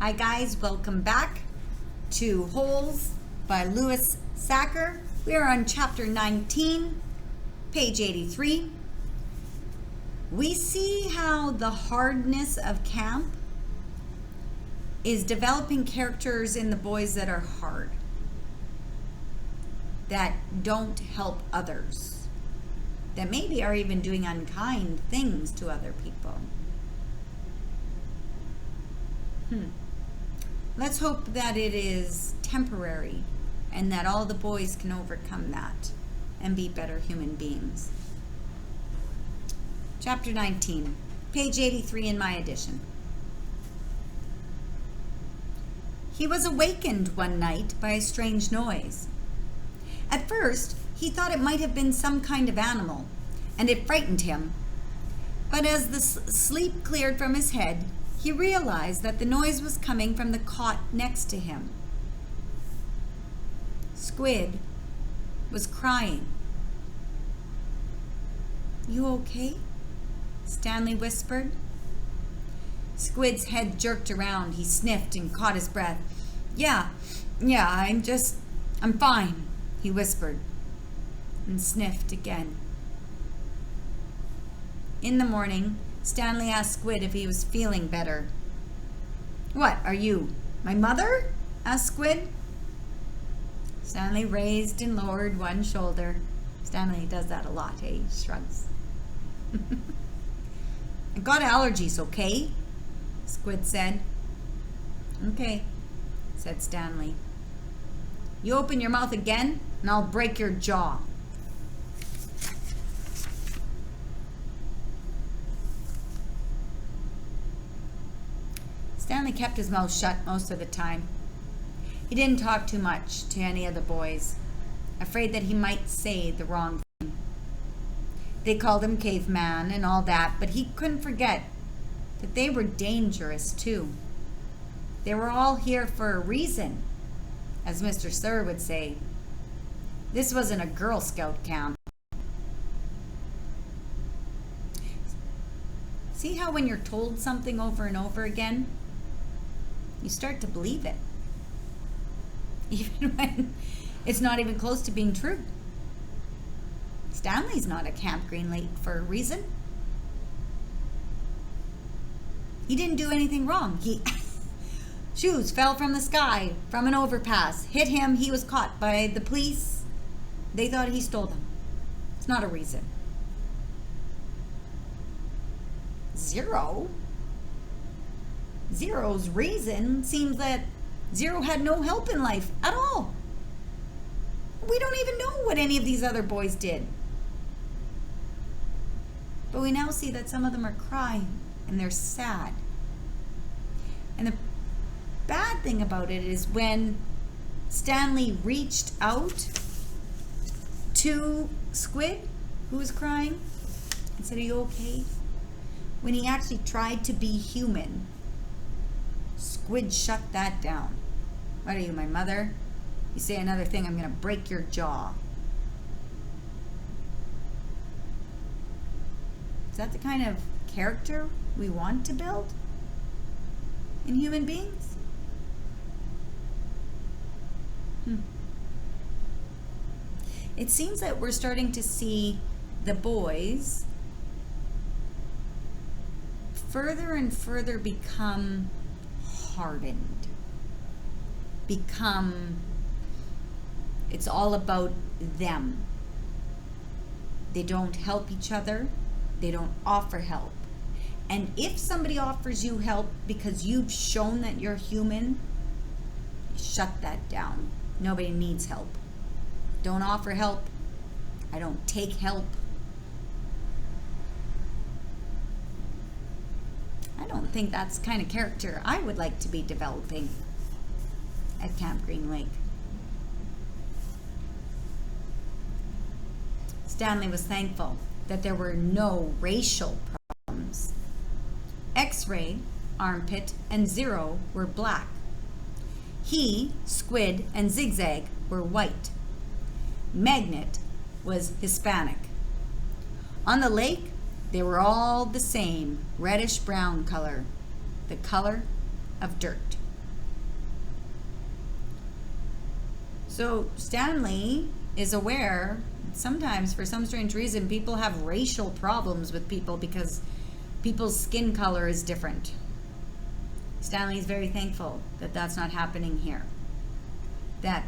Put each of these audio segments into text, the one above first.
Hi guys, welcome back to Holes by Sachar. We are on chapter 19, page 83. We see how the hardness of camp is developing characters in the boys that are hard, that don't help others, that maybe are even doing unkind things to other people. Let's hope that it is temporary and that all the boys can overcome that and be better human beings. Chapter 19, page 83 in my edition. He was awakened one night by a strange noise. At first, he thought it might have been some kind of animal, and it frightened him. But as the sleep cleared from his head, he realized that the noise was coming from the cot next to him. Squid was crying. "You okay?" Stanley whispered. Squid's head jerked around. He sniffed and caught his breath. Yeah, I'm fine," he whispered, and sniffed again. In the morning, Stanley asked Squid if he was feeling better. "What, are you my mother?" asked Squid. Stanley raised and lowered one shoulder. Stanley does that a lot, He shrugs. "I got allergies, okay?" Squid said. "Okay," said Stanley. "You open your mouth again and I'll break your jaw." Stanley kept his mouth shut most of the time. He didn't talk too much to any of the boys, afraid that he might say the wrong thing. They called him caveman and all that, but he couldn't forget that they were dangerous too. They were all here for a reason, as Mr. Sir would say. This wasn't a Girl Scout camp. See how when you're told something over and over again, you start to believe it, even when it's not even close to being true. Stanley's not at Camp Green Lake for a reason. He didn't do anything wrong. Shoes fell from the sky, from an overpass, hit him. He was caught by the police. They thought he stole them. It's not a reason. Zero's reason seems that Zero had no help in life at all. We don't even know what any of these other boys did. But we now see that some of them are crying and they're sad. And the bad thing about it is when Stanley reached out to Squid, who was crying, and said, "Are you okay?" When he actually tried to be human, Squid shut that down. "What are you, my mother? You say another thing, I'm going to break your jaw." Is that the kind of character we want to build in human beings? It seems that we're starting to see the boys further and further become hardened. It's all about them. They don't help each other. They don't offer help. And if somebody offers you help because you've shown that you're human, shut that down. Nobody needs help. Don't offer help. I don't take help. I don't think that's the kind of character I would like to be developing at Camp Green Lake. Stanley was thankful that there were no racial problems. X-Ray, Armpit, and Zero were black. He, Squid, and Zigzag were white. Magnet was Hispanic. On the lake, they were all the same reddish-brown color, the color of dirt. So Stanley is aware sometimes, for some strange reason, people have racial problems with people because people's skin color is different. Stanley is very thankful that that's not happening here. That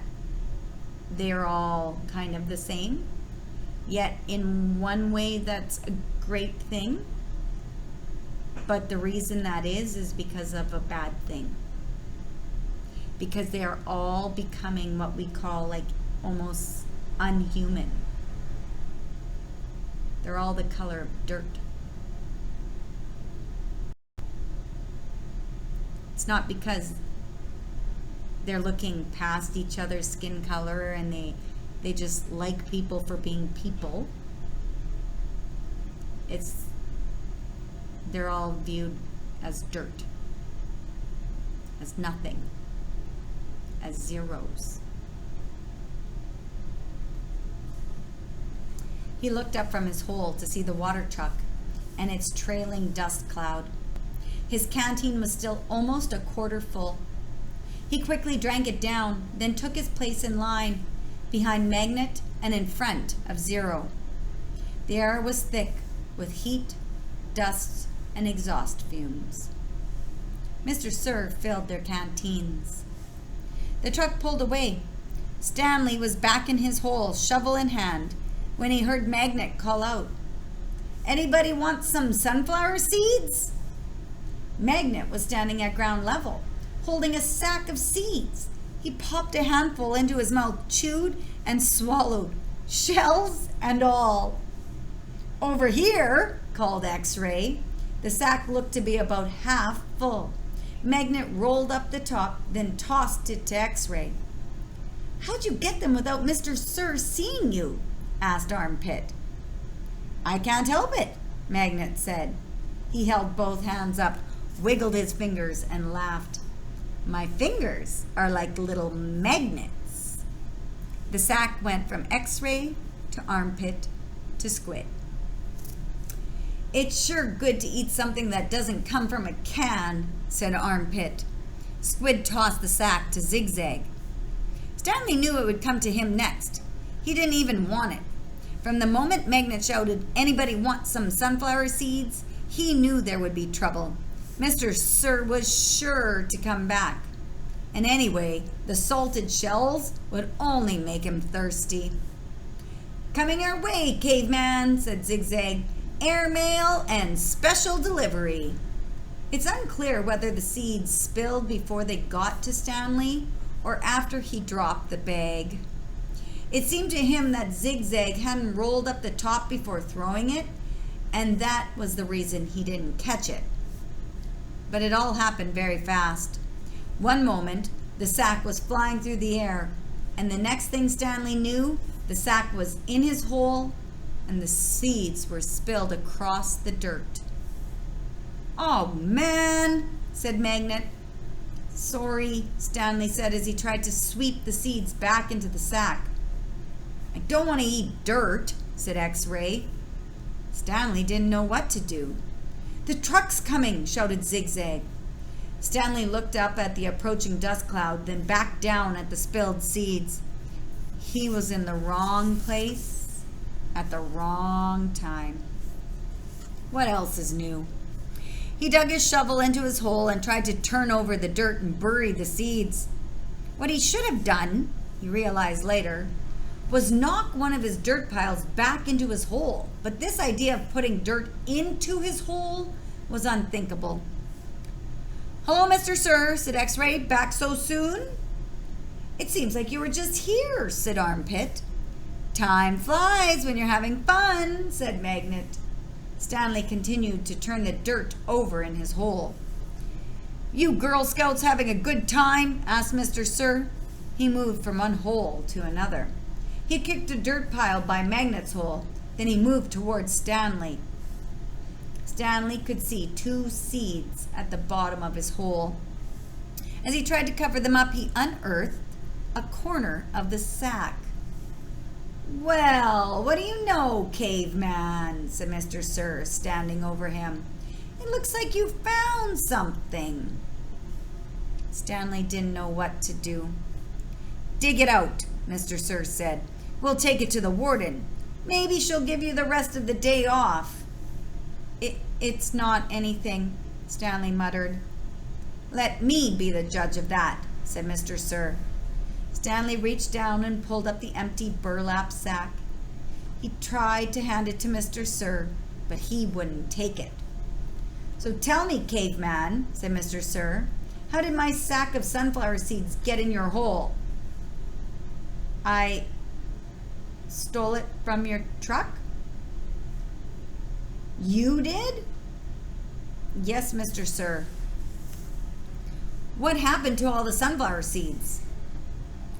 they're all kind of the same. Yet in one way that's a great thing. But the reason that is because of a bad thing. Because they are all becoming what we call like almost unhuman. They're all the color of dirt. It's not because they're looking past each other's skin color and they just like people for being people. They're all viewed as dirt, as nothing, as zeros. He looked up from his hole to see the water truck and its trailing dust cloud. His canteen was still almost a quarter full. He quickly drank it down, then took his place in line behind Magnet and in front of Zero. The air was thick with heat, dust, and exhaust fumes. Mr. Sir filled their canteens. The truck pulled away. Stanley was back in his hole, shovel in hand, when he heard Magnet call out, "Anybody want some sunflower seeds?" Magnet was standing at ground level, holding a sack of seeds. He popped a handful into his mouth, chewed and swallowed, shells and all. "Over here," called X-Ray. The sack looked to be about half full. Magnet rolled up the top, then tossed it to X-Ray. "How'd you get them without Mr. Sir seeing you?" asked Armpit. "I can't help it," Magnet said. He held both hands up, wiggled his fingers, and laughed. "My fingers are like little magnets." The sack went from X-Ray to Armpit to Squid. "It's sure good to eat something that doesn't come from a can," said Armpit. Squid tossed the sack to Zigzag. Stanley knew it would come to him next. He didn't even want it. From the moment Magnet shouted, "Anybody want some sunflower seeds?" he knew there would be trouble. Mr. Sir was sure to come back. And anyway, the salted shells would only make him thirsty. "Coming our way, caveman," said Zigzag. "Airmail and special delivery." It's unclear whether the seeds spilled before they got to Stanley or after he dropped the bag. It seemed to him that Zigzag hadn't rolled up the top before throwing it, and that was the reason he didn't catch it. But it all happened very fast. One moment, the sack was flying through the air, and the next thing Stanley knew, the sack was in his hole, and the seeds were spilled across the dirt. "Oh, man," said Magnet. "Sorry," Stanley said as he tried to sweep the seeds back into the sack. "I don't want to eat dirt," said X-Ray. Stanley didn't know what to do. "The truck's coming," shouted Zigzag. Stanley looked up at the approaching dust cloud, then back down at the spilled seeds. He was in the wrong place at the wrong time. What else is new? He dug his shovel into his hole and tried to turn over the dirt and bury the seeds. What he should have done, he realized later, was knock one of his dirt piles back into his hole. But this idea of putting dirt into his hole was unthinkable. "Hello, Mr. Sir," said X-Ray. "Back so soon?" "It seems like you were just here," said Armpit. "Time flies when you're having fun," said Magnet. Stanley continued to turn the dirt over in his hole. "You Girl Scouts having a good time?" asked Mr. Sir. He moved from one hole to another. He kicked a dirt pile by Magnet's hole. Then he moved towards Stanley. Stanley could see 2 seeds at the bottom of his hole. As he tried to cover them up, he unearthed a corner of the sack. "Well, what do you know, caveman?" said Mr. Sir, standing over him. "It looks like you found something." Stanley didn't know what to do. "Dig it out," Mr. Sir said. We'll take it to the warden. Maybe she'll give you the rest of the day off. It's not anything, Stanley muttered. Let me be the judge of that, said Mr. Sir. Stanley reached down and pulled up the empty burlap sack. He tried to hand it to Mr. Sir, but he wouldn't take it. So tell me, caveman, said Mr. Sir, how did my sack of sunflower seeds get in your hole? I stole it from your truck? You did? Yes, Mr. Sir. What happened to all the sunflower seeds?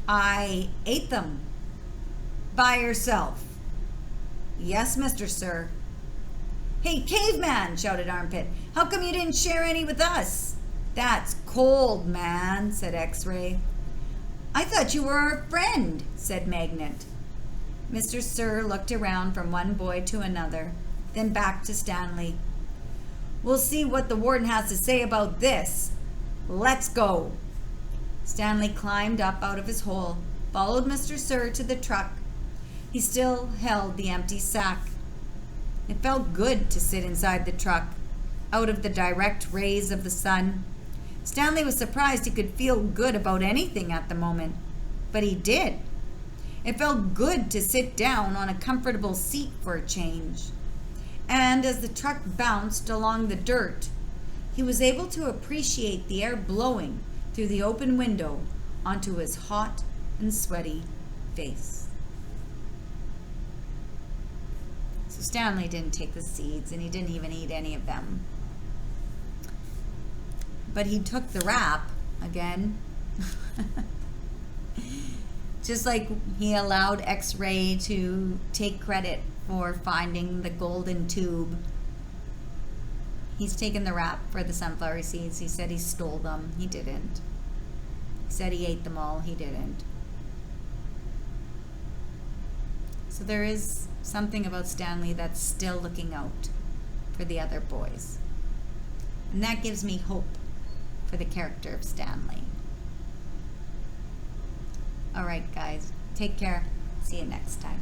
I ate them. By yourself? Yes, Mr. Sir. Hey, caveman, shouted Armpit. How come you didn't share any with us? That's cold, man, said X-Ray. I thought you were our friend, said Magnet. Mr. Sir looked around from one boy to another, then back to Stanley. We'll see what the warden has to say about this. Let's go. Stanley climbed up out of his hole, followed Mr. Sir to the truck. He still held the empty sack. It felt good to sit inside the truck, out of the direct rays of the sun. Stanley was surprised he could feel good about anything at the moment, but he did. It felt good to sit down on a comfortable seat for a change. And as the truck bounced along the dirt, he was able to appreciate the air blowing through the open window onto his hot and sweaty face. So Stanley didn't take the seeds, and he didn't even eat any of them. But he took the wrap again. Just like he allowed X-Ray to take credit for finding the golden tube. He's taken the wrap for the sunflower seeds. He said he stole them. He didn't. He said he ate them all. He didn't. So there is something about Stanley that's still looking out for the other boys. And that gives me hope for the character of Stanley. All right, guys. Take care. See you next time.